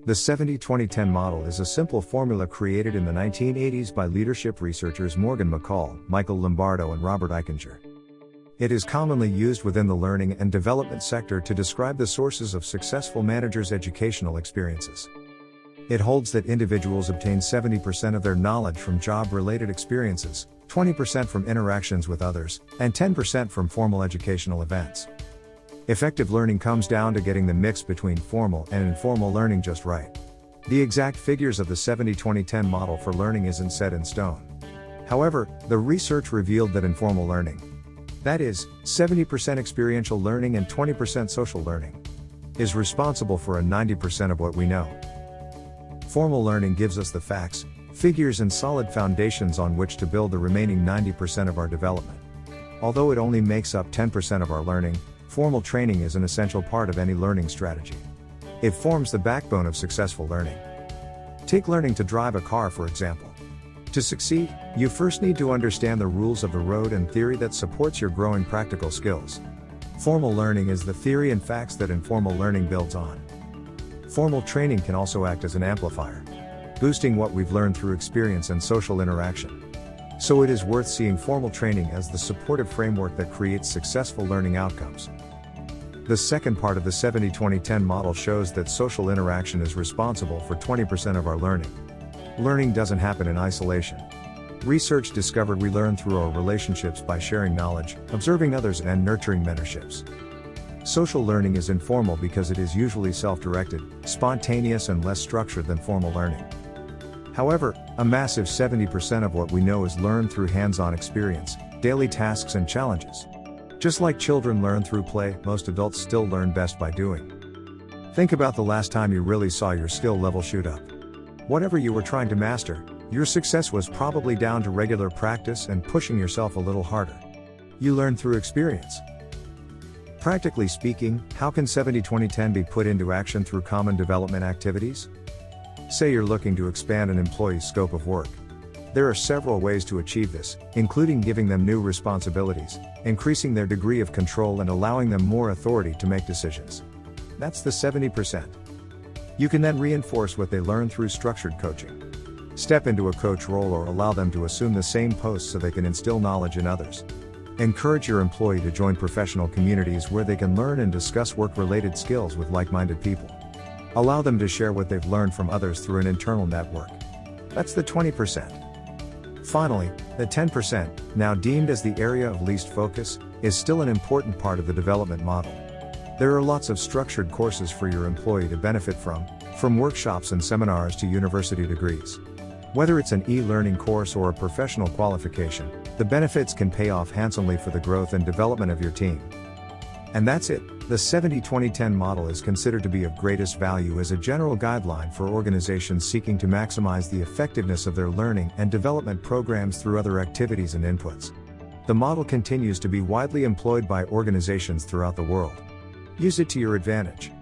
The 70-20-10 model is a simple formula created in the 1980s by leadership researchers Morgan McCall, Michael Lombardo and Robert Eichinger. It is commonly used within the learning and development sector to describe the sources of successful managers' educational experiences. It holds that individuals obtain 70% of their knowledge from job-related experiences, 20% from interactions with others, and 10% from formal educational events. Effective learning comes down to getting the mix between formal and informal learning just right. The exact figures of the 70-20-10 model for learning isn't set in stone. However, the research revealed that informal learning, that is, 70% experiential learning and 20% social learning, is responsible for 90% of what we know. Formal learning gives us the facts, figures and solid foundations on which to build the remaining 90% of our development. Although it only makes up 10% of our learning, formal training is an essential part of any learning strategy. It forms the backbone of successful learning. Take learning to drive a car, for example. To succeed, you first need to understand the rules of the road and theory that supports your growing practical skills. Formal learning is the theory and facts that informal learning builds on. Formal training can also act as an amplifier, boosting what we've learned through experience and social interaction. So it is worth seeing formal training as the supportive framework that creates successful learning outcomes. The second part of the 70-20-10 model shows that social interaction is responsible for 20% of our learning. Learning doesn't happen in isolation. Research discovered we learn through our relationships by sharing knowledge, observing others, and nurturing mentorships. Social learning is informal because it is usually self-directed, spontaneous, and less structured than formal learning. However, a massive 70% of what we know is learned through hands-on experience, daily tasks and challenges. Just like children learn through play, most adults still learn best by doing. Think about the last time you really saw your skill level shoot up. Whatever you were trying to master, your success was probably down to regular practice and pushing yourself a little harder. You learned through experience. Practically speaking, how can 70-20-10 be put into action through common development activities? Say you're looking to expand an employee's scope of work. There are several ways to achieve this, including giving them new responsibilities, increasing their degree of control, and allowing them more authority to make decisions. That's the 70%. You can then reinforce what they learn through structured coaching. Step into a coach role or allow them to assume the same post so they can instill knowledge in others. Encourage your employee to join professional communities where they can learn and discuss work-related skills with like-minded people. Allow them to share what they've learned from others through an internal network. That's the 20%. Finally, the 10%, now deemed as the area of least focus, is still an important part of the development model. There are lots of structured courses for your employee to benefit from workshops and seminars to university degrees. Whether it's an e-learning course or a professional qualification, the benefits can pay off handsomely for the growth and development of your team. And that's it. The 70-20-10 model is considered to be of greatest value as a general guideline for organizations seeking to maximize the effectiveness of their learning and development programs through other activities and inputs. The model continues to be widely employed by organizations throughout the world. Use it to your advantage.